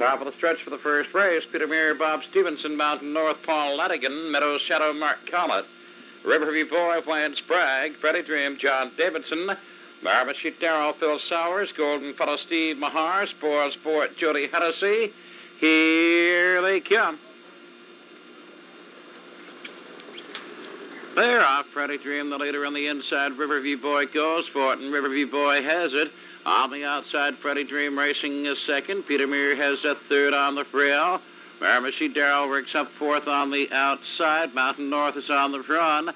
Top of the stretch for the first race, Peter Muir, Bob Stevenson, Mountain North, Paul Latigan, Meadows Shadow, Mark Collett, Riverview Boy, Wayne Sprague, Freddie Dream, John Davidson, Marmacheet Darrell, Phil Sowers, Golden Fellow Steve Mahar, Spoil Sport, Jody Hennessy. Here they come. They're off. Freddie Dream, the leader on the inside. Riverview Boy goes for it, and Riverview Boy has it. On the outside, Freddie Dream racing is second. Peter Muir has a third on the rail. Marmacheet Darrell works up fourth on the outside. Mountain North is on the run.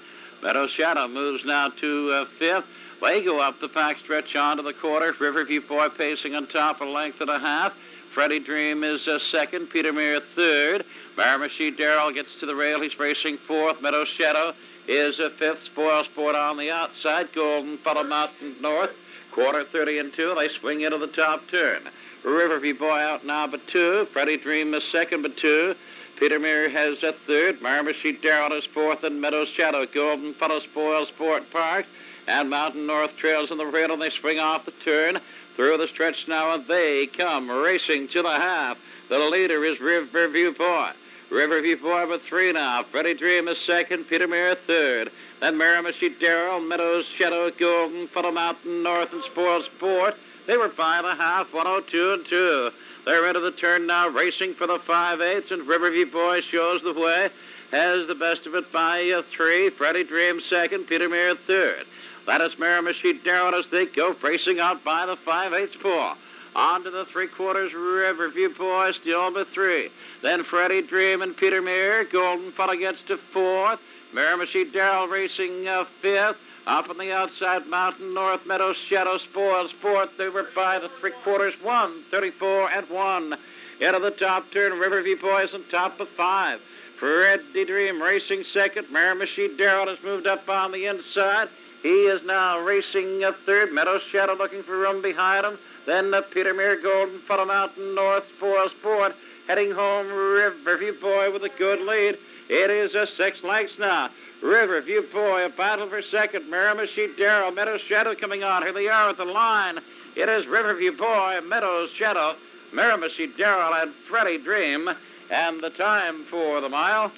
Meadow Shadow moves now to fifth. They go up the back stretch onto the quarter. Riverview Boy pacing on top, a length and a half. Freddie Dream is second. Peter Muir third. Marmacheet Darrell gets to the rail. He's racing fourth. Meadow Shadow is fifth. Spoil Sport on the outside. Golden Fellow Mountain North. Quarter 30 and 2. They swing into the top turn. Riverview Boy out now but 2. Freddie Dream is second but 2. Peter Muir has a third. Marmacheet Darrell is fourth, and Meadows Shadow. Golden Fellow Spoil Sport Park. And Mountain North trails on the rail, and they swing off the turn. Through the stretch now, and they come racing to the half. The leader is Riverview Boy. Riverview Boy with 3 now. Freddie Dream is second. Peter Muir third. Then Marmacheet Darrell, Meadows Shadow, Golden Fellow Mountain North, and Spoil Sport. They were by the half, 102 and 2. They're into the turn now, racing for the 5/8, and Riverview Boy shows the way. Has the best of it by 3. Freddie Dream second. Peter Muir third. That is Marmacheet Darrell as they go racing out by the 5/8 4. On to the 3/4, Riverview Boy still with 3. Then Freddie Dream and Peter Muir. Golden Fellow gets to 4th. Marmacheet Darrell racing 5th. Up on the outside, Mountain North, Meadows Shadow, Spoil Sport. They were by the 3/4, 1:34 and 1. Into the top turn, Riverview Boys on top of 5. Freddie Dream racing second. Marmacheet Darrell has moved up on the inside. He is now racing third. Meadows Shadow looking for room behind him. Then Peter Muir, Golden Fellow Mountain North, Spoil Sport. Heading home, Riverview Boy with a good lead. It is 6 lengths now. Riverview Boy, a battle for second. Marmacheet Darrell, Meadows Shadow coming on. Here they are at the line. It is Riverview Boy, Meadows Shadow, Marmacheet Darrell, and Freddie Dream. And the time for the mile,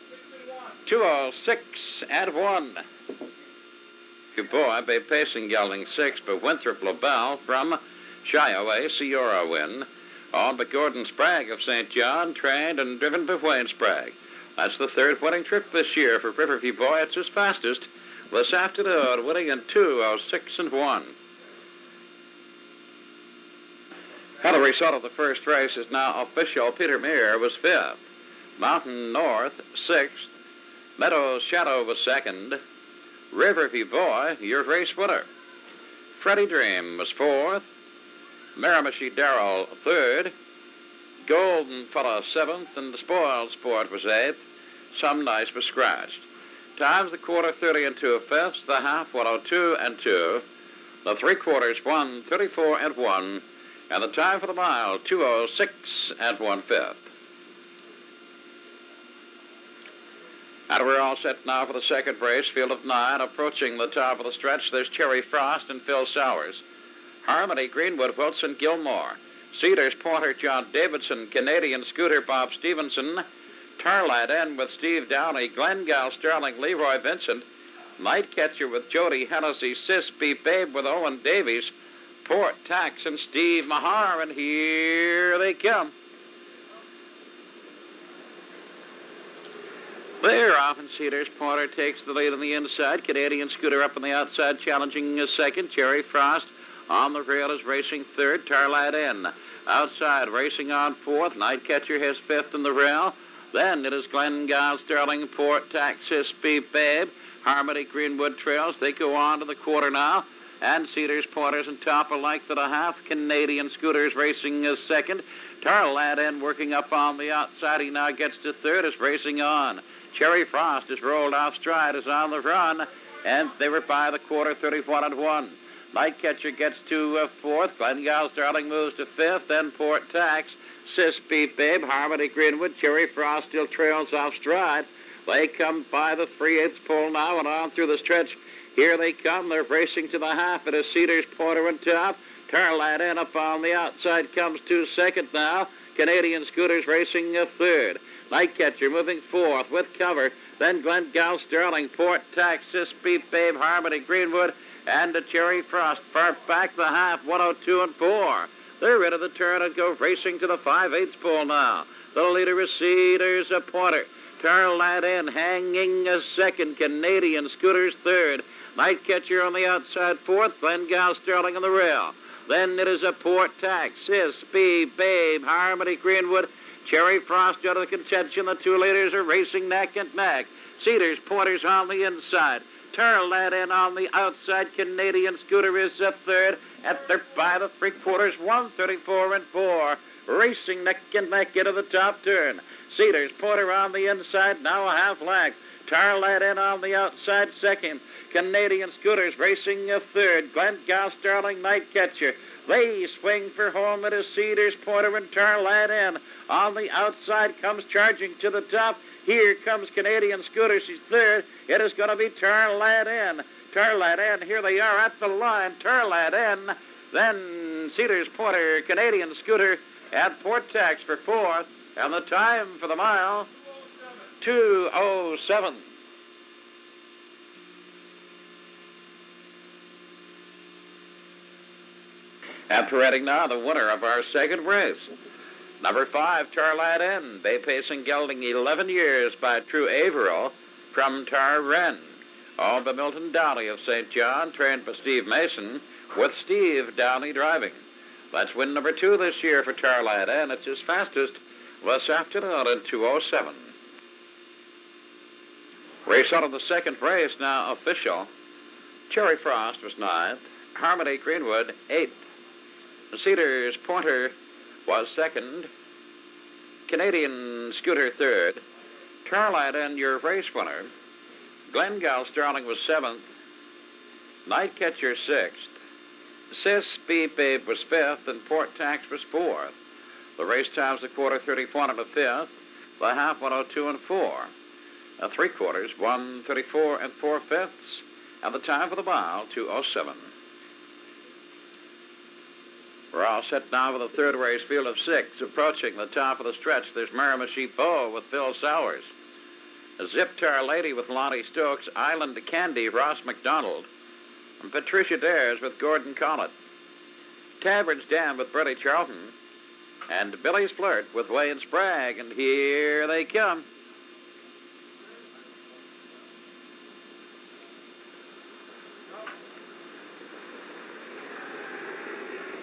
2:06 and 1. Boy, Bay Pacing gelding 6, but Winthrop LaBelle from Shiaway, Sierra win. On but Gordon Sprague of St. John, trained and driven by Wayne Sprague. That's the 3rd winning trip this year for Riverview Boy. It's his fastest this afternoon, winning in 2:06 and 1. Well, the result of the first race is now official. Peter Muir was 5th. Mountain North, 6th. Meadows Shadow was 2nd. Riverview Boy, your race winner. Freddie Dream was 4th. Marmacheet Darrell 3rd. Golden Fellow 7th, and the Spoil Sport was 8th. Some Nice was scratched. Times the quarter 30 and 2/5, the half 102 and 2, the 3/4 1:34 and 1, and the time for the mile 2:06 and 1/5. And we're all set now for the second race, field of 9. Approaching the top of the stretch, there's Cherry Frost and Phil Sowers. Harmony, Greenwood, Wilson, Gilmore. Cedars, Porter, John Davidson. Canadian Scooter, Bob Stevenson. Tarlad N with Steve Downey. Glengall, Sterling, Leroy Vincent. Nightcatcher with Jody Hennessy. Sis B. Babe with Owen Davies. Port Tax and Steve Mahar, and here they come. They're off, and Cedars. Porter takes the lead on the inside. Canadian Scooter up on the outside, challenging second. Cherry Frost on the rail is racing third. Tarlad N outside, racing on 4th. Nightcatcher has 5th in the rail. Then it is Glengall, Sterling, Port, Taxis, B. Babe. Harmony, Greenwood trails. They go on to the quarter now. And Cedars, Porter's on top, a length and a half. Canadian Scooters racing second. Tarlad N working up on the outside. He now gets to 3rd, is racing on. Cherry Frost is rolled off stride, is on the run. And they were by the quarter 31 and 1. Nightcatcher gets to 4th. Glengall Sterling moves to 5th. Then Port Tax, Sis Beat Babe, Harmony Greenwood. Cherry Frost still trails off stride. They come by the 3/8 pole now and on through the stretch. Here they come. They're racing to the half. It is Cedars, Porter on top. Tarlad N up on the outside comes to second now. Canadian Scooters racing third. Nightcatcher moving fourth with cover. Then Glengal, Sterling, Port, Texas, Beep Babe, Harmony, Greenwood, and the Cherry Frost. Far back the half, 102 and 4. They're into the turn and go racing to the 5/8 pole now. The leader is Cedars Pointer. Turn that in, hanging a second. Canadian Scooters third. Nightcatcher on the outside fourth. Glengal, Sterling on the rail. Then it is a Port, Texas, Beep Babe, Harmony, Greenwood, Cherry Frost out of the contention. The two leaders are racing neck and neck. Cedars Pointers on the inside. Turn that in on the outside. Canadian Scooter is a third. At their by the 3/4, 134 and 4. Racing neck and neck into the top turn. Cedars Pointer on the inside, now a half length. Turn that in on the outside second. Canadian Scooters racing a third. Glengal, Sterling, Nightcatcher. They swing for home. It is Cedars Pointer and turn that in. On the outside comes charging to the top. Here comes Canadian Scooters. She's third. It is going to be turn that in. Turn that in. Here they are at the line. Turn that in. Then Cedars Pointer, Canadian Scooter at Port Tex for fourth. And the time for the mile, 2:07. And parading now, the winner of our second race. Number 5, Tarlat N. Bay Pacing gelding 11 years by True Averill from Tarren. Owned by Milton Downey of St. John, trained by Steve Mason, with Steve Downey driving. That's win number 2 this year for Tarlat N. It's his fastest this afternoon in 2:07. Race out of the second race now official. Cherry Frost was 9th. Harmony Greenwood 8th. Cedars Pointer was 2nd. Canadian Scooter 3rd. Tarlat N, your race winner. Glengal Sterling was 7th. Nightcatcher 6th. Sis Beep Babe was 5th, and Port Tax was 4th. The race times the quarter 34 and a 5th. The half 102 and 4. 3/4 134 and 4/5. And the time for the mile 2:07. We're all set now with the third race, field of 6. Approaching the top of the stretch, there's Miramichi Beau with Phil Sowers. Zip Tar Lady with Lonnie Stokes. Island Candy, Ross McDonald. And Patricia Dares with Gordon Collett. Tavern's Dam with Freddie Charlton. And Billy's Flirt with Wayne Sprague. And here they come.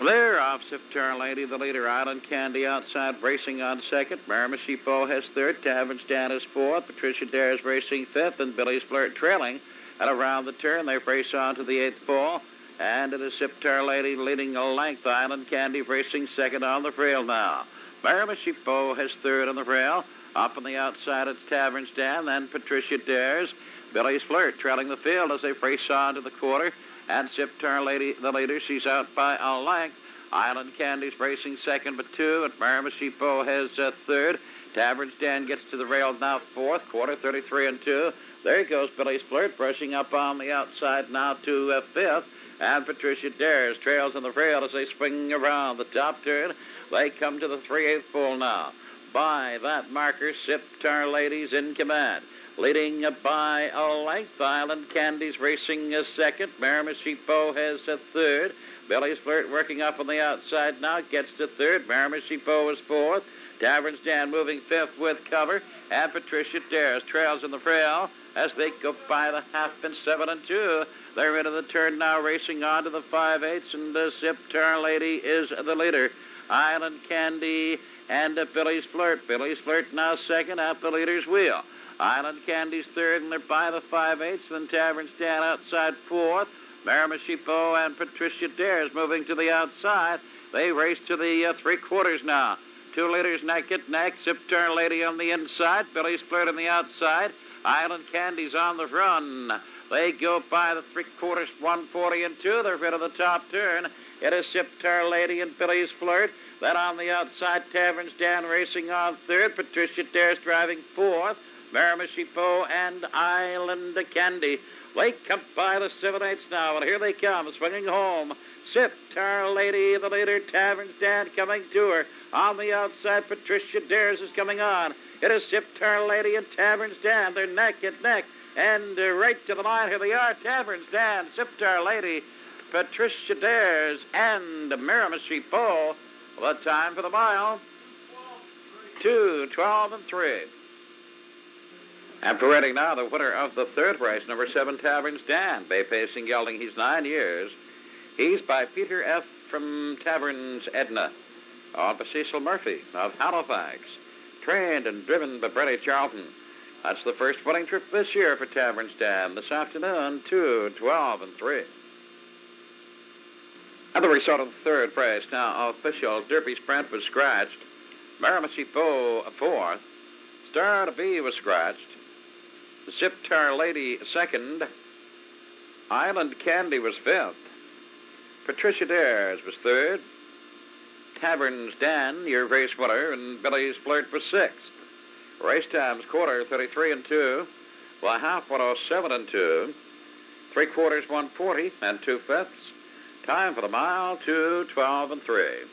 They're off. Siftar Lady, the leader. Island Candy outside, racing on second. Miramichi Beau has third. Tavern Stan is fourth. Patricia Dares racing fifth, and Billy's Flirt trailing. And around the turn, they race on to the 8th pole. And it is Siftar Lady leading a length. Island Candy racing second on the rail now. Miramichi Beau has third on the rail. Up on the outside, it's Tavern Stan, then Patricia Dares. Billy's Flirt trailing the field as they race on to the quarter. And Siftar Lady, the leader, she's out by a length. Island Candy's racing second but 2, and Miramichi Beau has third. Tavern Stand gets to the rail now 4th, quarter 33 and 2. There goes Billy's Flirt, brushing up on the outside now to 5th. And Patricia Dares trails on the rail as they swing around the top turn. They come to the 3/8 pole now. By that marker, Siftar Lady's in command. Leading by a length, Island Candy's racing second. Miramichi Beau has third. Billy's Flirt working up on the outside now, gets to third. Miramichi Beau is 4th. Tavern Stand moving 5th with cover. And Patricia Dares trails in the rail as they go by the half and 7 and 2. They're into the turn now, racing on to the 5/8, and the Siftar Lady is the leader. Island Candy and Billy's Flirt. Billy's Flirt now second at the leader's wheel. Island Candy's third, and they're by the 5/8. Then Tavern Stand outside 4th. Miramichi Beau and Patricia Dares moving to the outside. They race to the 3/4 now. 2 leaders neck and neck. Siftar Lady on the inside. Billy's Flirt on the outside. Island Candy's on the run. They go by the 3/4, 140 and 2. They're rid of the top turn. It is Siftar Lady and Billy's Flirt. Then on the outside, Tavern Stand racing on third. Patricia Dares driving 4th. Miramichi Beau and Island Candy. They come by the 7/8 now, and here they come, swinging home. Sitar Lady, the leader, Tavern Stand coming to her. On the outside, Patricia Dares is coming on. It is Sitar Lady and Tavern Stand. They're neck and neck. And right to the line, here they are. Tavern Stand, Sitar Lady, Patricia Dares, and Miramichi Bull. The time for the mile, 2:12 and 3. And parading now, the winner of the third race, number 7, Tavern Stand. Bay pacing gelding, he's 9 years. He's by Peter F. from Taverns Edna. On by Cecil Murphy of Halifax. Trained and driven by Brady Charlton. That's the first winning trip this year for Tavern Stand. This afternoon, 2:12 and 3. And the result of the third race, now official. Derby Sprint was scratched. Miramichi Bow, 4th. Star to Be was scratched. Sitar Lady, 2nd. Island Candy was 5th. Patricia Dares was 3rd. Tavern's Dan, your race winner, and Billy's Flirt was 6th. Race times, quarter, 33 and 2. Well, half, 107 and 2. 3/4, 140 and 2/5. Time for the mile, 2:12 and 3.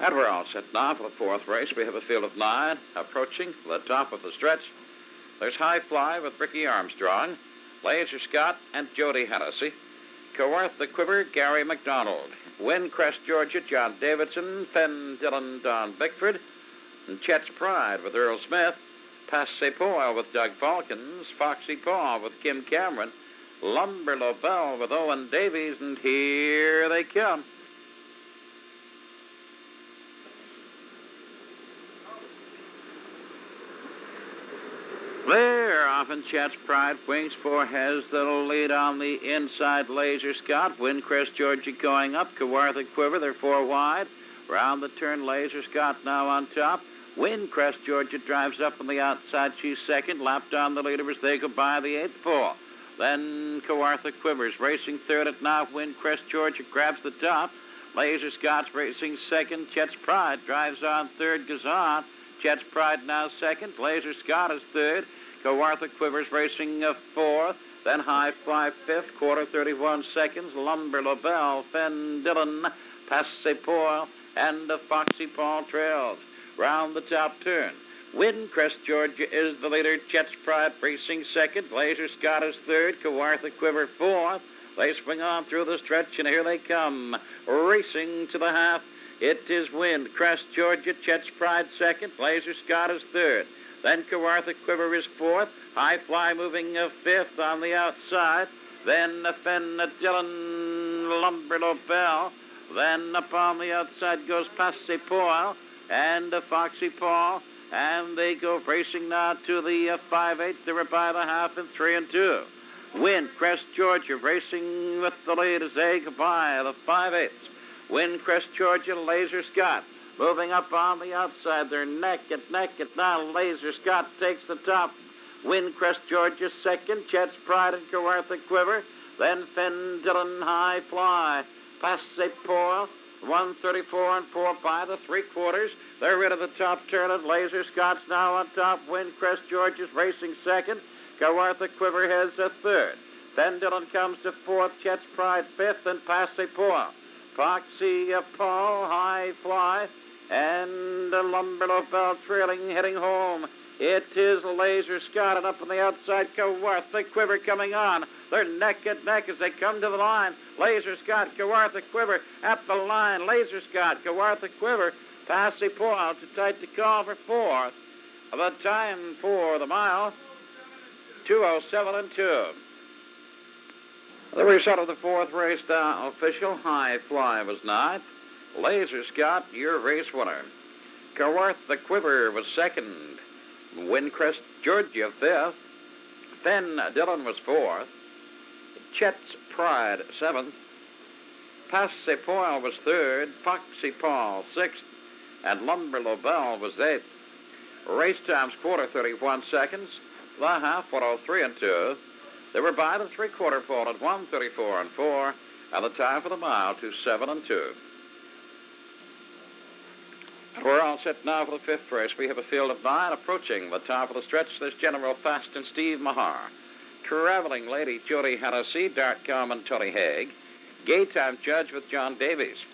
And we're all set now for the fourth race. We have a field of 9 approaching the top of the stretch. There's High Fly with Ricky Armstrong, Laser Scott, and Jody Hennessy. Coworth the Quiver, Gary McDonald. Windcrest, Georgia, John Davidson. Penn Dillon, Don Bickford. And Chet's Pride with Earl Smith. Passe Poil with Doug Falcons. Foxy Paw with Kim Cameron. Lumber Lobel with Owen Davies. And here they come. They're off, and Chet's Pride. Wings 4 has the lead on the inside. Laser Scott. Windcrest, Georgia going up. Kawartha Quiver, they're 4 wide. Round the turn, Laser Scott now on top. Windcrest, Georgia drives up on the outside. She's 2nd. Lapped on the leader as they go by the 8th pole. Then Kawartha Quivers racing 3rd at now. Windcrest, Georgia grabs the top. Laser Scott's racing 2nd. Chet's Pride drives on 3rd. Goes on. Chet's Pride now 2nd. Laser Scott is 3rd. Kawartha Quivers racing 4th. Then High Fly 5th. Quarter 31 seconds. Lumber Lobel, Fenn Dillon, Passe Poil, and Foxy Paul trails. Round the top turn. Windcrest, Georgia is the leader. Chet's Pride racing 2nd. Laser Scott is 3rd. Kawartha Quiver 4th. They swing on through the stretch, and here they come. Racing to the half. It is Windcrest, Georgia. Chet's Pride 2nd. Laser Scott is 3rd. Then Kawartha Quiver is 4th. High Fly moving 5th on the outside. Then Fenn Dillon, Lumber Lobel. Then up on the outside goes Passe Poil and Foxy Paul. And they go racing now to the 5/8. They were by the half in 3 and 2. Windcrest, Georgia racing with the lead as they go by the 5/8. Windcrest, Georgia, Laser Scott moving up on the outside. They're neck and neck, and now Laser Scott takes the top. Windcrest, Georgia 2nd. Chet's Pride and Kawartha Quiver. Then Fenn Dillon, High Fly. Passe Poil, 134 and 4 by the 3/4. They're rid of the top turn, and Laser Scott's now on top. Windcrest, Georgia's racing 2nd. Kawartha Quiver has a 3rd. Fenn Dillon comes to 4th. Chet's Pride 5th, and Passe Poil. Foxy Paul, High Fly, and Lumber Lobel trailing, heading home. It is Laser Scott, and up on the outside, Kawartha Quiver coming on. They're neck and neck as they come to the line. Laser Scott, Kawartha Quiver at the line. Laser Scott, Kawartha Quiver, Passe Poil too tight to call for 4th. The time for the mile, 2:07 and 2. The result of the fourth race now official. High Fly was 9th. Laser Scott, your race winner. Kawartha Quiver was 2nd. Windcrest, Georgia 5th. Fenn Dillon was 4th. Chet's Pride 7th. Passe Poil was 3rd. Foxy Paul 6th. And Lumber Lobel was 8th. Race times, quarter 31 seconds. The half, 103 and 2. They were by the 3/4 pole at 134 and 4. And the time for the mile, 2:07 and 2. We're all set now for the fifth race. We have a field of 9 approaching the top of the stretch. There's General Fast and Steve Mahar. Traveling Lady Jody Hennessy, Dart Carmen, Tony Haig. Gaytime Judge with John Davies.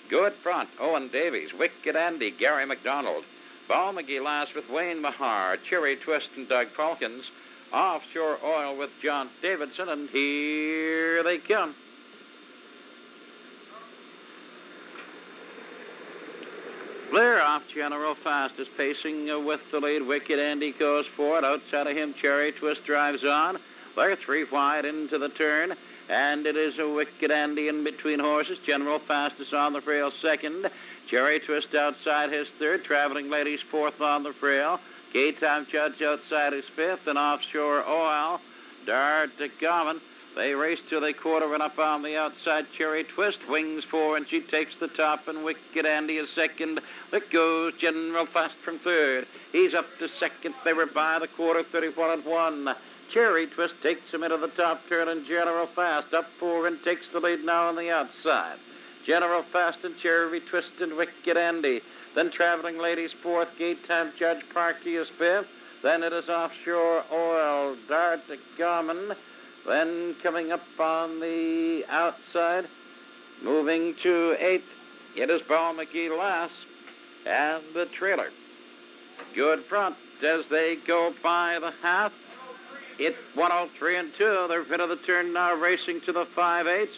Good Front, Owen Davies. Wicked Andy, Gary McDonald. Ball McGee last with Wayne Mahar. Cherry Twist and Doug Falkins. Offshore Oil with John Davidson, and here they come. Clear off General Fast is pacing with the lead. Wicked Andy goes for it. Outside of him, Cherry Twist drives on. They're 3 wide into the turn, and it is a Wicked Andy in between horses. General Fast is on the rail second. Cherry Twist outside his third. Traveling Ladies fourth on the rail. Gaytime Judge outside his fifth, and Offshore Oil. Dart Common. They race to the quarter and up on the outside. Cherry Twist wings four, and she takes the top, and Wicked Andy is second. There goes General Fast from third. He's up to second. They were by the quarter, 31-1. Cherry Twist takes him into the top turn, and General Fast up four and takes the lead now on the outside. General Fast and Cherry Twist and Wicked Andy. Then Traveling Ladies fourth, Gaytime Judge Parkey is fifth. Then it is Offshore Oil, Dart Garmin. Then coming up on the outside, moving to eighth, it is Ball McGee last, and the trailer. Good Front as they go by the half. It's 103 and 2. They're rid of the turn now, racing to the 5/8.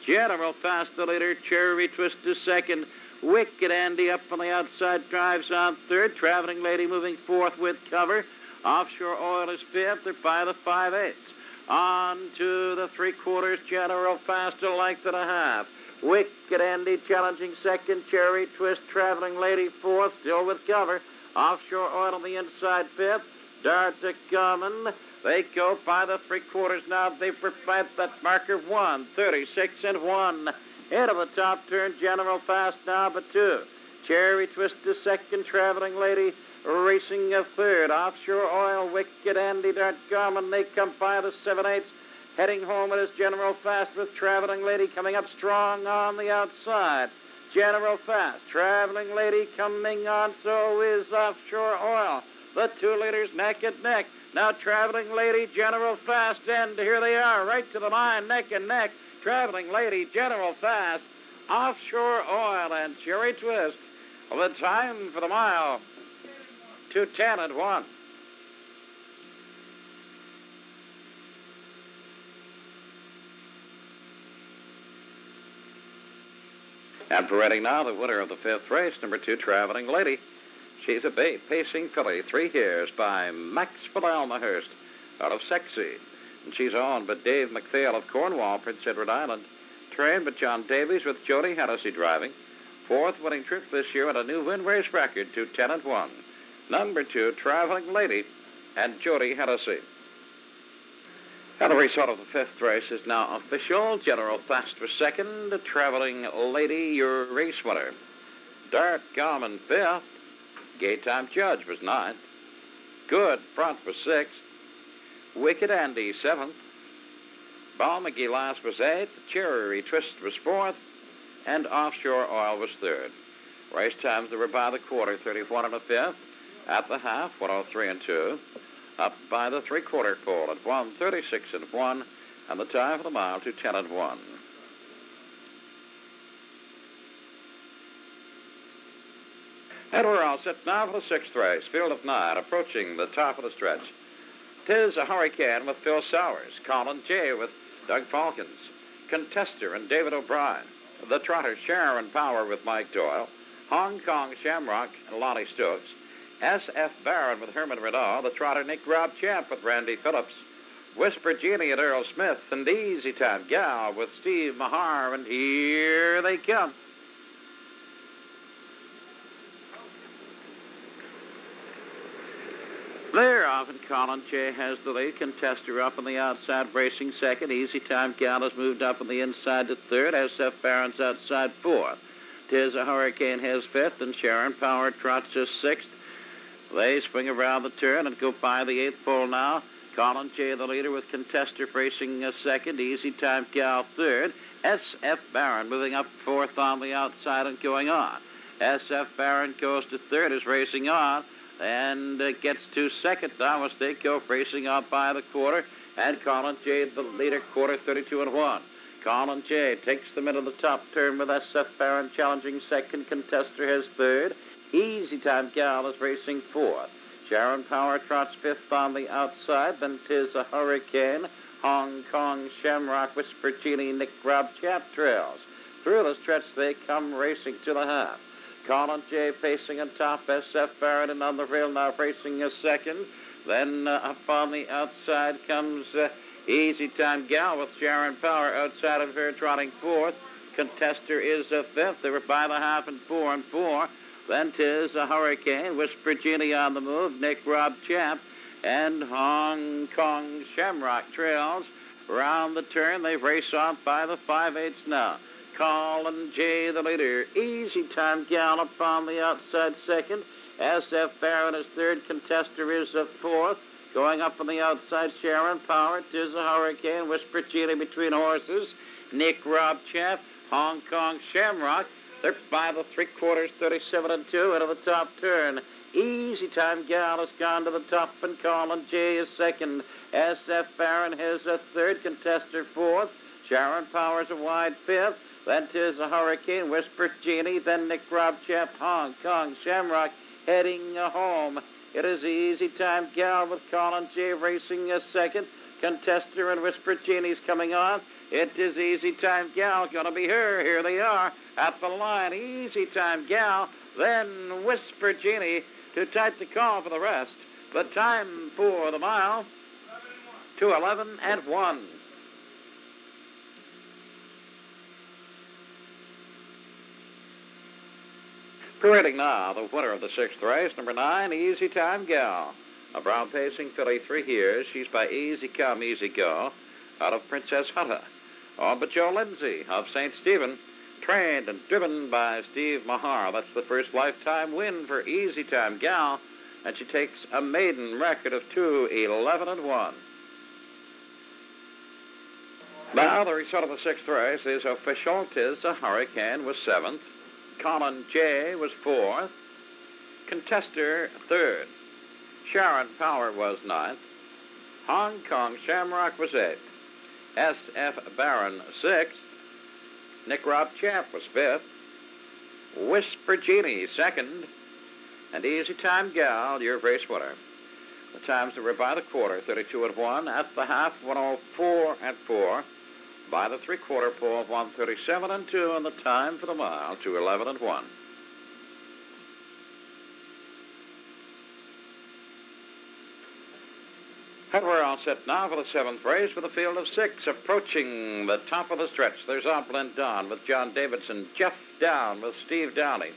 General Fast the leader. Cherry Twist is second. Wicked Andy up on the outside, drives on third. Traveling Lady moving fourth with cover. Offshore Oil is fifth. They're by the 5/8. On to the 3/4. General Fast a length and a half. Wicked Andy challenging second. Cherry Twist, Traveling Lady fourth, still with cover. Offshore Oil on the inside fifth. Dart Common. They go by the 3/4 now. They provide that marker 1:36 and 1. Into the top turn, General Fast now but 2. Cherry Twist is second. Traveling Lady racing a third. Offshore Oil, Wicked Andy, Dart Garmin. They come by the 7/8. Heading home it is General Fast with Traveling Lady coming up strong on the outside. General Fast, Traveling Lady coming on, so is Offshore Oil. The 2 leaders neck and neck. Now Traveling Lady, General Fast, and here they are, right to the line, neck and neck. Traveling Lady, General Fast, Offshore Oil, and Cherry Twist. The time for the mile, 2:10 and 1. And parading now, the winner of the 5th race, number 2, Traveling Lady. She's a bay pacing filly, 3 years by Max Almahurst out of Sexy. And she's owned by Dave McPhail of Cornwall, Prince Edward Island. Trained by John Davies with Jody Hennessy driving. 4th winning trip this year and a new win race record, 2:10 and 1. Number 2, Traveling Lady and Jody Hennessy. And the result of the 5th race is now official. General Fast was second. Traveling Lady, your race winner. Dart Garmin 5th. Gaytime Judge was 9th. Good Front was 6th. Wicked Andy 7th. Ball McGee last was 8th. Cherry Twist was 4th. And Offshore Oil was 3rd. Race times that were by the quarter, 31 and a 5th. At the half, 103 and 2. Up by the 3/4 pole at 1:36 and 1. And the time for the mile, 2:10 and 1. And we're all set now for the 6th race. Field of 9, approaching the top of the stretch. 'Tis a Hurricane with Phil Sowers. Colin J. with Doug Falkins. Contester and David O'Brien. The Trotter Sharon Power with Mike Doyle. Hong Kong Shamrock and Lonnie Stokes. S.F. Barron with Herman Renault. The Trotter Nick Rob Champ with Randy Phillips. Whisper Genie and Earl Smith. And Easy Time Gal with Steve Mahar. And here they come. They're off, and Colin J. has the lead. Contester up on the outside, racing second. Easy Time Gal has moved up on the inside to third. S.F. Barron's outside fourth. 'Tis a Hurricane has fifth, and Sharon Power trots just sixth. They swing around the turn and go by the 8th pole now. Colin J. the leader with Contester racing second. Easy Time Gal third. S.F. Barron moving up fourth on the outside and going on. S.F. Barron goes to third, is racing on. And gets to second now as they go racing out by the quarter. And Colin J, the leader, quarter 32 and 1. Colin J takes them into the top turn with SF Baron challenging second. Contester has third. Easy Time Gal is racing fourth. Sharon Power trots fifth on the outside. Then 'tis a Hurricane. Hong Kong Shamrock, Whisper Genie, Nick Rob Chap trails. Through the stretch they come racing to the half. Colin J pacing on top. SF Baron and on the rail now racing a second. Then up on the outside comes Easy Time Gal with Sharon Power outside of her trotting fourth. Contester is a fifth. They were by the half and 4 and 4. Then 'tis a Hurricane. Whisper Genie on the move. Nick Rob Chap and Hong Kong Shamrock trails. Round the turn they race off by the 5/8 now. Colin J the leader. Easy Time Gal up on the outside second. SF Baron is third. Contester is a fourth. Going up on the outside, Sharon Power. 'Tis a Hurricane. Whisper Genie between horses. Nick Rob Chap. Hong Kong Shamrock. They're by the 3/4, 37 and 2 into the top turn. Easy Time Gal has gone to the top, and Colin J is second. SF Baron has a third. Contester fourth. Sharon Power's a wide fifth. Then 'tis a Hurricane. Whisper Genie. Then Nick Rob Chap. Hong Kong Shamrock heading home. It is Easy Time Gal with Colin J racing a second. Contester and Whisper Genie's coming on. It is Easy Time Gal. Gonna be her. Here they are at the line. Easy Time Gal. Then Whisper Genie. Too tight to call for the rest. The time for the mile, 2:11 and 1. Parading now, the winner of the 6th race, number 9, Easy Time Gal. A brown pacing filly, 3 years. She's by Easy Come, Easy Go, out of Princess Hunter. On but Joe Lindsay of St. Stephen, trained and driven by Steve Mahar. That's the first lifetime win for Easy Time Gal, and she takes a maiden record of 2:11 and 1. Now the result of the 6th race is official. 'Tis a Hurricane was 7th. Colin J was 4th. Contester 3rd. Sharon Power was 9th. Hong Kong Shamrock was 8th. SF Baron 6th. Nick Rob Champ was 5th. Whisper Genie 2nd. And Easy Time Gal, your race winner. The times that were by the quarter, 32 and 1. At the half, 104 and 4. By the 3/4 pole, 137 and 2. And the time for the mile, 2:11 and 1. And we're all set now for the 7th race with a field of 6. Approaching the top of the stretch, there's Opulent Dawn with John Davidson, Jeff Down with Steve Downey,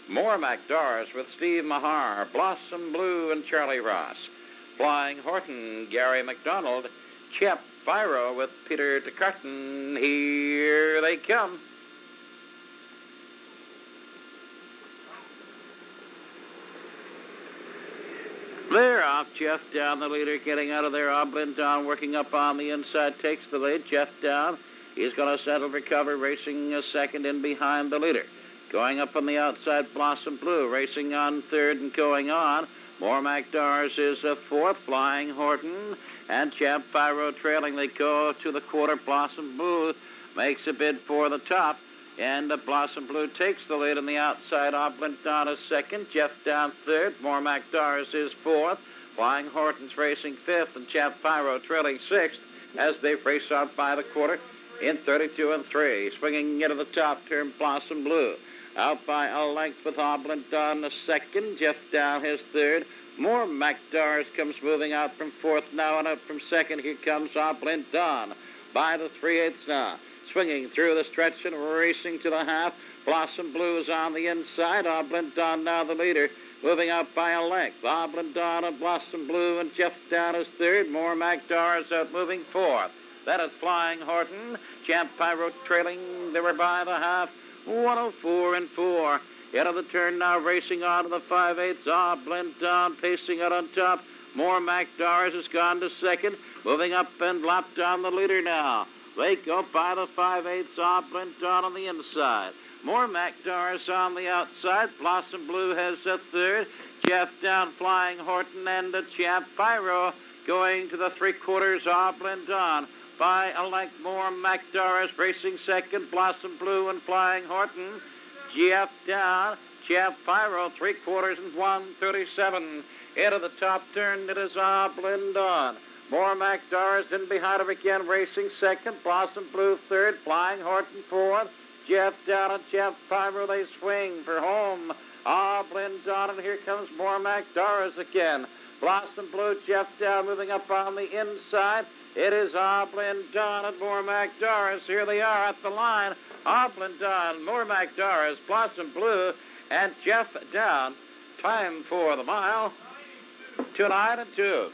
Mormac Doris with Steve Mahar, Blossom Blue and Charlie Ross, Flying Horton, Gary McDonald, Chep Biro with Peter DeCarton. Here they come. They're off. Jeff Down, the leader, getting out of there. Opulent Dawn working up on the inside, takes the lead. Jeff Down, he's going to settle, recover, racing a second in behind the leader. Going up on the outside, Blossom Blue, racing on third and going on. Mormac Doris is a fourth. Flying Horton and Champ Pyro trailing. They go to the quarter. Blossom Blue makes a bid for the top. And Blossom Blue takes the lead on the outside. Opulent Dawn is second. Jeff Down third. Mormac Doris is fourth. Flying Horton's racing fifth. And Champ Pyro trailing sixth as they race out by the quarter in 32 and 3. Swinging into the top turn, Blossom Blue. Out by a length with Opulent Dawn the second. Jeff Down his third. Mormac Doris comes moving out from fourth now, and up from second. Here comes Opulent Dawn by the 3/8 now. Swinging through the stretch and racing to the half. Blossom Blue is on the inside. Opulent Dawn now the leader, moving out by a length. Opulent Dawn and Blossom Blue and Jeff Down is third. Mormac Doris out moving fourth. That is Flying Horton. Champ Pyro trailing. They were by the half. 104 and 4. Into the turn now, racing on to the 5/8. Opulent Dawn pacing out on top. Mormac Doris has gone to second. Moving up and lapped down the leader now. They go by the 5/8. Opulent Dawn on the inside. Mormac Doris on the outside. Blossom Blue has a third. Jeff Down, Flying Horton, and Champ Pyro Going to the three-quarters, Oblin Dawn. By a length more, MacDoris racing second, Blossom Blue and Flying Horton. Jeff down, Jeff Pyro, three-quarters and 137. Into the top turn, it is Oblin Dawn. More MacDoris in behind him again, racing second, Blossom Blue third, Flying Horton fourth. Jeff down and Jeff Pyro, they swing for home. Oblin Dawn, and here comes more MacDoris again. Blossom Blue, Jeff down, moving up on the inside. It is Oblin Dawn and more MacDoris. Here they are at the line. Oblin Dawn, more MacDoris, Blossom Blue, and Jeff down. Time for the mile, 2-9 and 2.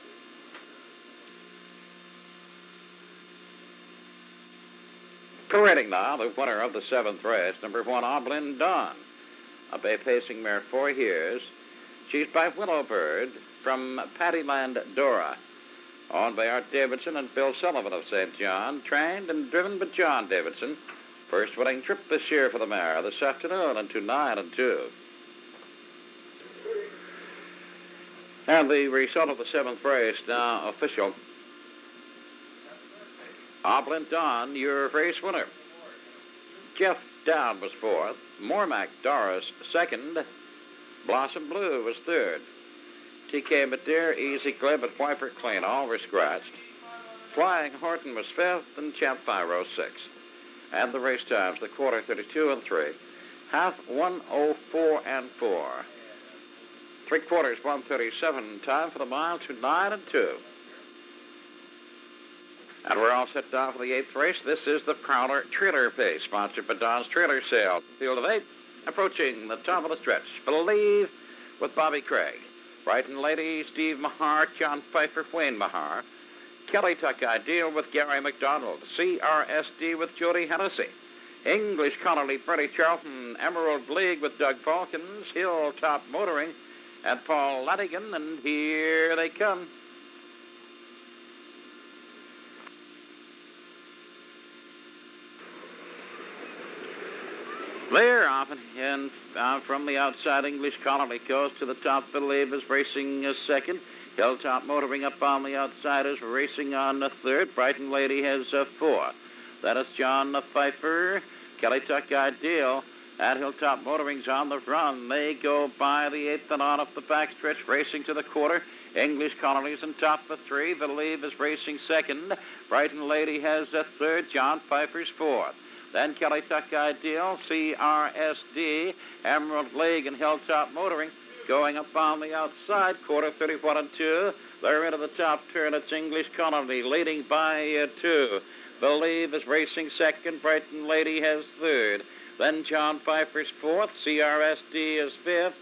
Parading now, the winner of the 7th race, number 1, Oblin Dawn. A bay pacing mare, 4 years. She's by Willowbird from Paddyland, Dora. Owned by Art Davidson and Bill Sullivan of St. John. Trained and driven by John Davidson. First winning trip this year for the mare this afternoon into 9 and 2. And the result of the 7th race now official. Oblin Dawn, your race winner. Jeff Down was 4th. More MacDoris 2nd. Blossom Blue was 3rd. TK Madeir, Easy Glib, and Wiper Clean all were scratched. Flying Horton was 5th, and Champ Pyro 6th. And the race times, the quarter 32 and 3. Half 1:04 and 4. Three-quarters 1:37. Time for the mile, 2-9 and 2. And we're all set down for the 8th race. This is the Prowler Trailer Pace, sponsored by Don's Trailer Sale. Field of 8, approaching the top of the stretch. Believe with Bobby Craig. Brighton Lady, Steve Mahar, John Pfeiffer, Wayne Mahar. Kelly Tuck Ideal with Gary McDonald. CRSD with Jody Hennessy. English Colony, Freddie Charlton. Emerald League with Doug Falkins. Hilltop Motoring and Paul Lanigan. And here they come. There, often in from the outside, English Colony goes to the top. Believe is racing second. Hilltop Motoring up on the outside is racing on the third. Brighton Lady has 4. That is John Pfeiffer. Kelly Tuck Ideal. At Hilltop Motoring's on the run. They go by the 8th and on up the backstretch, racing to the quarter. English Colony's in top for 3. Believe is racing second. Brighton Lady has 3rd. John Pfeiffer's 4th. Then Kelly Tuck Ideal, CRSD, Emerald League, and Hilltop Motoring going up on the outside, quarter 31 and 2. They're into the top turn. It's English Colony leading by 2. Believe is racing second. Brighton Lady has 3rd. Then John Pfeiffer's 4th. CRSD is 5th.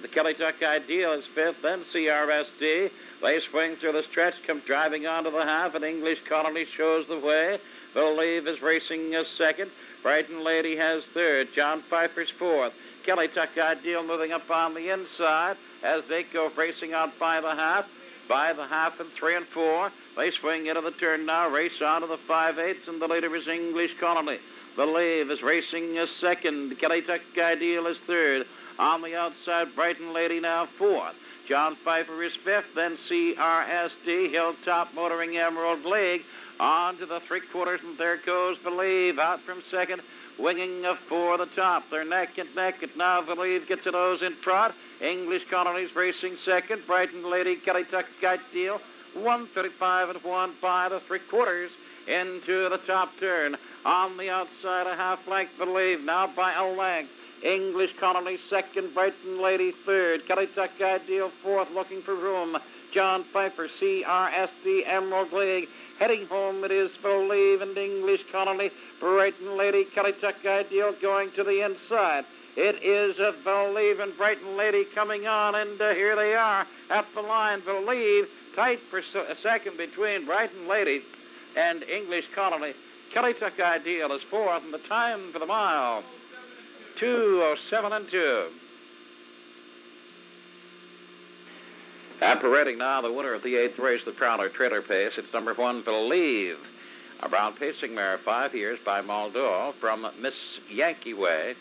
The Kelly Tuck Ideal is 5th. Then CRSD. They swing through the stretch, come driving onto the half, and English Colony shows the way. Believe is racing second. Brighton Lady has 3rd. John Pfeiffer's 4th. Kelly Tuck Ideal moving up on the inside as they go racing out by the half. By the half and 3 and 4. They swing into the turn now, race on to the 5/8, and the leader is English Colony. Believe is racing second. Kelly Tuck Ideal is 3rd. On the outside, Brighton Lady now 4th. John Pfeiffer is 5th. Then CRSD, Hilltop Motoring, Emerald League. On to the three-quarters, and there goes Believe out from second, winging for the top. They're neck and neck, and now Believe gets a nose in front. English Colony's racing second. Brighton Lady, Kelly Tuck Ideal, 1:35 and 1 by the three-quarters into the top turn. On the outside, a half-length Believe, now by a length. English Colony second, Brighton Lady 3rd. Kelly Tuck Ideal 4th, looking for room. John Pfeiffer, CRSD, Emerald League. Heading home, it is Believe and English Colony. Brighton Lady, Kelly Tuck Ideal going to the inside. It is Believe and Brighton Lady coming on, and here they are at the line. Believe tight for a second between Brighton Lady and English Colony. Kelly Tuck Ideal is 4th, and the time for the mile, 2:07 and 2. And parading now, the winner of the 8th race, the Prowler Trailer Pace. It's number 1, Believe. A brown pacing mare, 5 years, by Muldoon from Miss Yankee Way.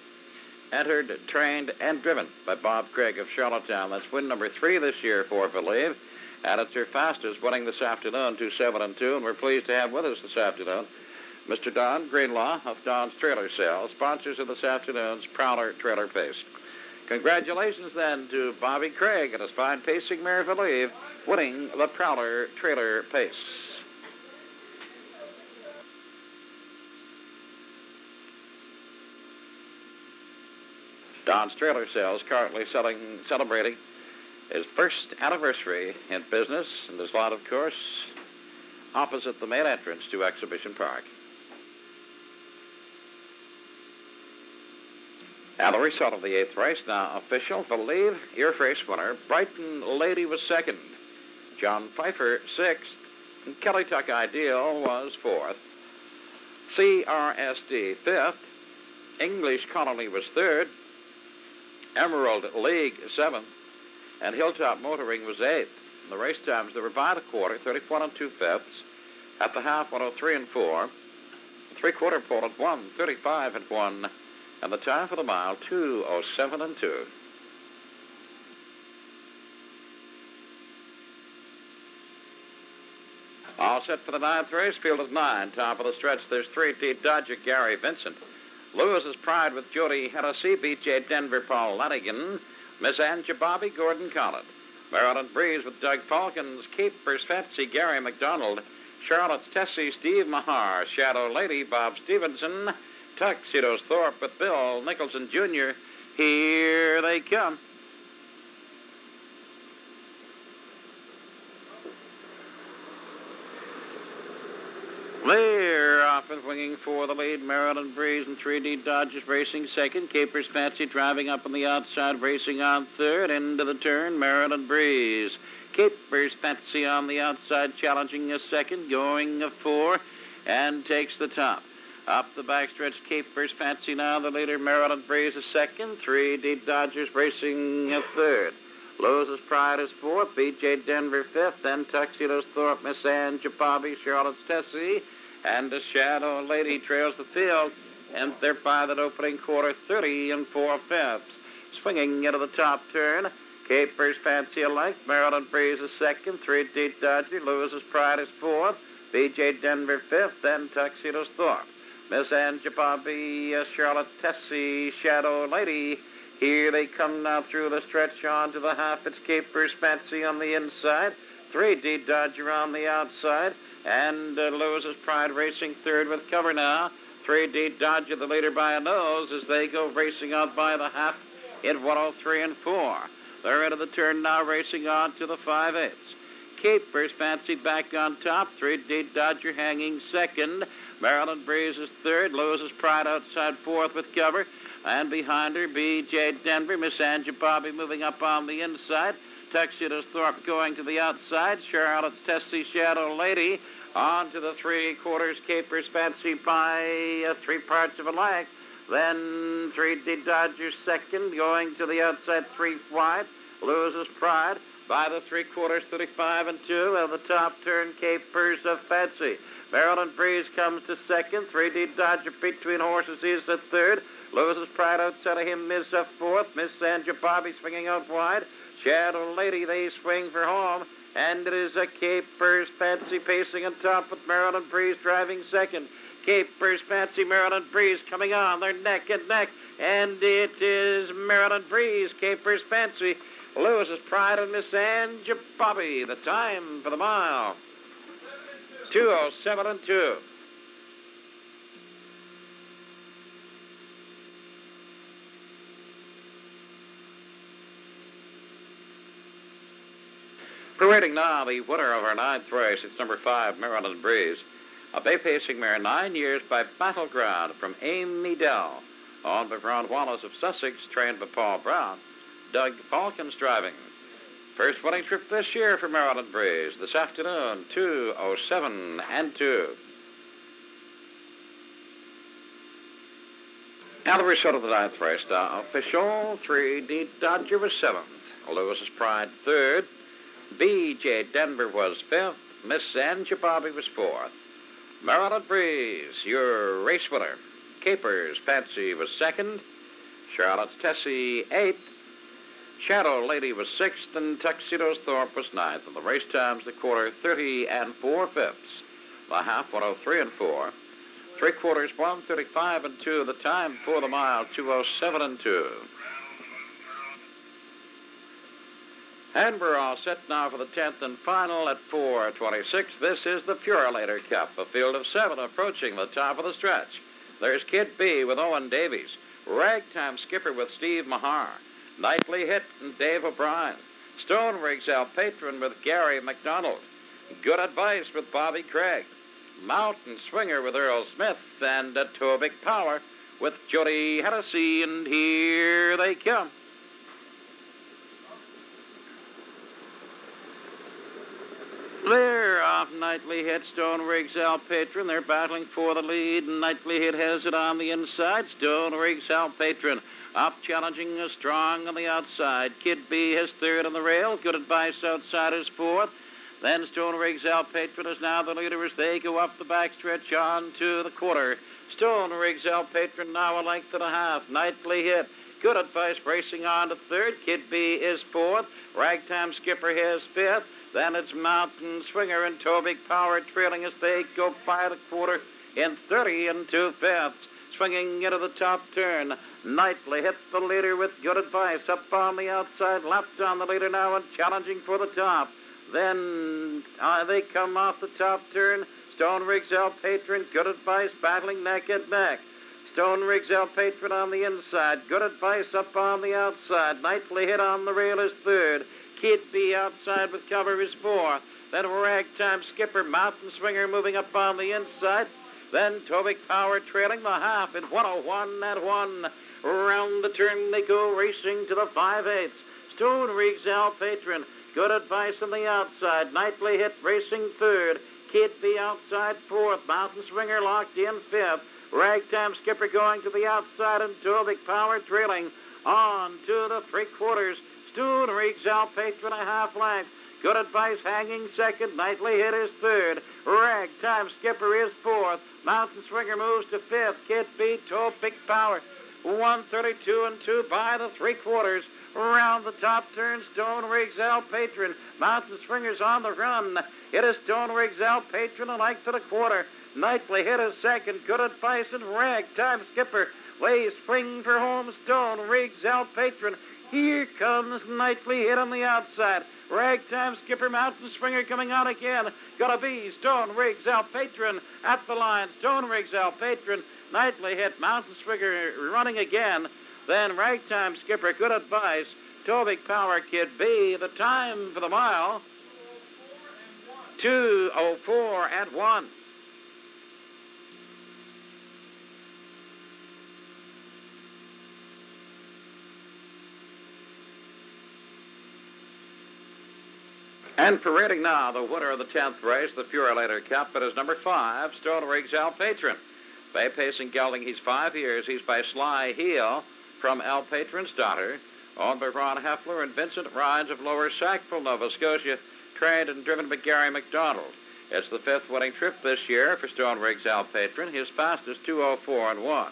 Entered, trained, and driven by Bob Craig of Charlottetown. That's win number 3 this year for Believe. And it's her fastest, winning this afternoon, 2-7-2. And we're pleased to have with us this afternoon Mr. Don Greenlaw of Don's Trailer Sales, sponsors of this afternoon's Prowler Trailer Pace. Congratulations then to Bobby Craig and his fine pacing mare Believe, winning the Prowler Trailer Pace. Don's Trailer Sales currently celebrating his first anniversary in business, and his lot, of course, opposite the main entrance to Exhibition Park. And the result of the 8th race now official. Believe, your race winner. Brighton Lady was second. John Pfeiffer 6th. And Kelly Tuck Ideal was 4th. CRSD 5th. English Colony was 3rd. Emerald League 7th. And Hilltop Motoring was 8th. The race times, they were by the quarter, 34 2/5. At the half, 103 4. Three-quarter pole at 135 1. And the time for the mile, 2:07 2. All set for the 9th race, field of 9. Top of the stretch, there's 3D Dodger Gary Vincent. Lewis's Pride with Jody Hennessy, B.J. Denver Paul Lanigan, Miss Angie Bobby Gordon Collett. Maryland Breeze with Doug Falcons, Capers Fancy Gary McDonald, Charlotte's Tessie Steve Mahar, Shadow Lady Bob Stevenson, Tuxedo's Thorpe with Bill Nicholson Jr. Here they come. They're off and winging for the lead. Maryland Breeze and 3D Dodgers racing second. Capers Fancy driving up on the outside, racing on third. Into the turn, Maryland Breeze. Capers Fancy on the outside, challenging a second, going a 4, and takes the top. Up the backstretch, Capers Fancy now the leader. Maryland Breeze is second. 3D Dodgers racing a third. Lewis's Pride is 4th. B.J. Denver 5th. Then Tuxedo's Thorpe, Miss Angie Bobby, Charlotte's Tessie. And the Shadow Lady trails the field. And they're by that opening quarter, 30 4/5. Swinging into the top turn. Capers Fancy alike. Maryland Breeze is second. 3D Dodger. Lewis's Pride is 4th. B.J. Denver 5th. Then Tuxedo's Thorpe. Miss Angie Bobby, Charlotte's Tessie, Shadow Lady. Here they come now through the stretch on to the half. It's Capers Fancy on the inside. 3D Dodger on the outside. And Lewis's Pride racing third with cover now. 3D Dodger the leader by a nose as they go racing out by the half in 103 4. They're into the turn now, racing on to the 5/8. Capers Fancy back on top. 3D Dodger hanging second. Maryland Breeze is third. Lewis's Pride outside 4th with cover. And behind her, B.J. Denver. Miss Angie Bobby moving up on the inside. Tuxedo's Thorpe going to the outside. Charlotte's Tessie, Shadow Lady. On to the 3/4. Capers Fancy by 3 parts of a length. Then 3D Dodger second, going to the outside 3 wide. Lewis's Pride by the 3/4, 35 2. At the top turn, Capers Fancy. Maryland Breeze comes to second. 3D Dodger between horses is at third. Lewis's Pride outside of him is 4th. Miss Angie Bobby swinging out wide. Shadow Lady, they swing for home. And it is a Capers Fancy pacing on top with Maryland Breeze driving second. Capers Fancy, Maryland Breeze coming on. They're neck and neck. And it is Maryland Breeze, Capers Fancy, Lewis's Pride, and Miss Angie Bobby. The time for the mile, 2:07 2. Parading now the winner of our 9th race. It's number 5, Maryland Breeze. A bay pacing mare, 9 years by Battleground from Amy Dell. On by Brown Wallace of Sussex, trained by Paul Brown. Doug Falcons driving. First winning trip this year for Maryland Breeze. This afternoon, 2:07 2. Now the result of the 9th race now official. 3D Dodger was 7th. Lewis's Pride 3rd. B.J. Denver was 5th. Miss Angie Bobby was 4th. Maryland Breeze, your race winner. Capers Fancy was 2nd. Charlotte's Tessie 8th. Shadow Lady was 6th, and Tuxedo's Thorpe was 9th. And the race times, the quarter, 30 4/5. The half, 103 4. 3/4, 135 2. The time for the mile, 207 2. And we're all set now for the 10th and final at 4:26. This is the Purelator Cup, a field of 7 approaching the top of the stretch. There's Kid B with Owen Davies, Ragtime Skipper with Steve Mahar, Nightly Hit and Dave O'Brien, Stone Riggs Al Patron with Gary McDonald, Good Advice with Bobby Craig, Mountain Swinger with Earl Smith, and Tobic Power with Jody Hennessy, and here they come. They're off. Nightly Hit, Stone Riggs Al Patron. They're battling for the lead. Nightly Hit has it on the inside. Stone Riggs Al Patron up, challenging strong on the outside. Kid B has 3rd on the rail. Good Advice outside is 4th. Then Stone Riggs Al Patron is now the leader as they go up the backstretch on to the quarter. Stone Riggs Al Patron now a length and a half. Nightly Hit, Good Advice racing on to 3rd. Kid B is 4th. Ragtime Skipper has 5th. Then it's Mountain Swinger and Tobic Power trailing as they go by the quarter in 30 2/5. Swinging into the top turn. Nightly Hit the leader with Good Advice up on the outside. Left on the leader now and challenging for the top. Then they come off the top turn. Stone Riggs Al Patron, Good Advice battling neck and neck. Stone Riggs Al Patron on the inside. Good Advice up on the outside. Nightly Hit on the rail is 3rd. Kid B outside with cover is 4th. Then Ragtime Skipper, Mountain Swinger moving up on the inside. Then Tobic Power trailing the half in 101 1. Around the turn they go, racing to the 5/8. Stone Riggs Al Patron, Good Advice on the outside. Nightly Hit racing 3rd. Kid B outside 4th. Mountain Swinger locked in 5th. Ragtime Skipper going to the outside and Tobic Power trailing on to the 3/4. Stone Riggs Al Patron a half length. Good Advice hanging 2nd. Nightly Hit is 3rd. Ragtime Skipper is 4th. Mountain Swinger moves to 5th. Kid B, Tobic Power. 132 2 by the 3/4. Around the top turn, Stone Riggs Al Patron. Mountain Swinger's on the run. It is Stone Riggs Al Patron a length and a quarter. Nightly Hit is 2nd. Good Advice and Ragtime Skipper. They swing for home. Stone Riggs Al Patron. Here comes Nightly Hit on the outside. Ragtime Skipper, Mountain Swinger coming out again. Gotta be Stone Riggs Al Patron at the line. Stone Riggs Al Patron, Nightly Hit, Mountain Swinger running again. Then Ragtime Skipper, Good Advice, Tobic Power, Kid B. The time for the mile, 2:04 1. And parading now, the winner of the 10th race, the Purelator Cup, it is number 5, Stone Riggs Al Patron. Bay Pacing Gelding, he's 5 years. He's by Sly Heel from Al Patron's daughter, owned by Ron Heffler and Vincent Rines of Lower Sackville, Nova Scotia, trained and driven by Gary McDonald. It's the 5th winning trip this year for Stone Riggs Al Patron. His fastest 2:04 1.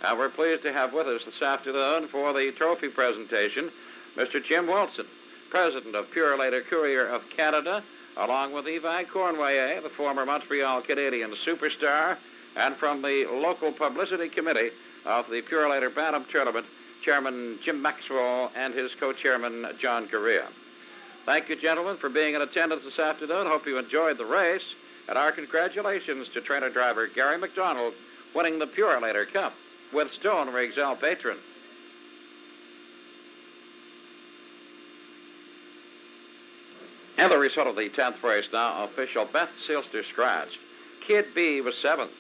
And we're pleased to have with us this afternoon for the trophy presentation, Mr. Jim Wilson, President of Purelator Courier of Canada, along with Evi Cornway, the former Montreal Canadian superstar, and from the local publicity committee of the Purelator Bantam Tournament, Chairman Jim Maxwell and his co-chairman John Correa. Thank you, gentlemen, for being in attendance this afternoon. Hope you enjoyed the race, and our congratulations to trainer-driver Gary McDonald winning the Purelator Cup with Stone Riggs Al Patron. And the result of the 10th race now, official Beth Silster scratched. Kid B was 7th.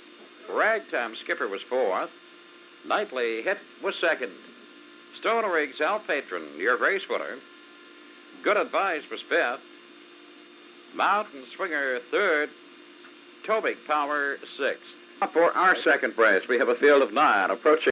Ragtime Skipper was 4th. Nightly Hit was 2nd. Stone Riggs Al Patron, your race winner. Good Advice was 5th. Mountain Swinger 3rd. Tobic Power 6th. For our second race, we have a field of 9 approaching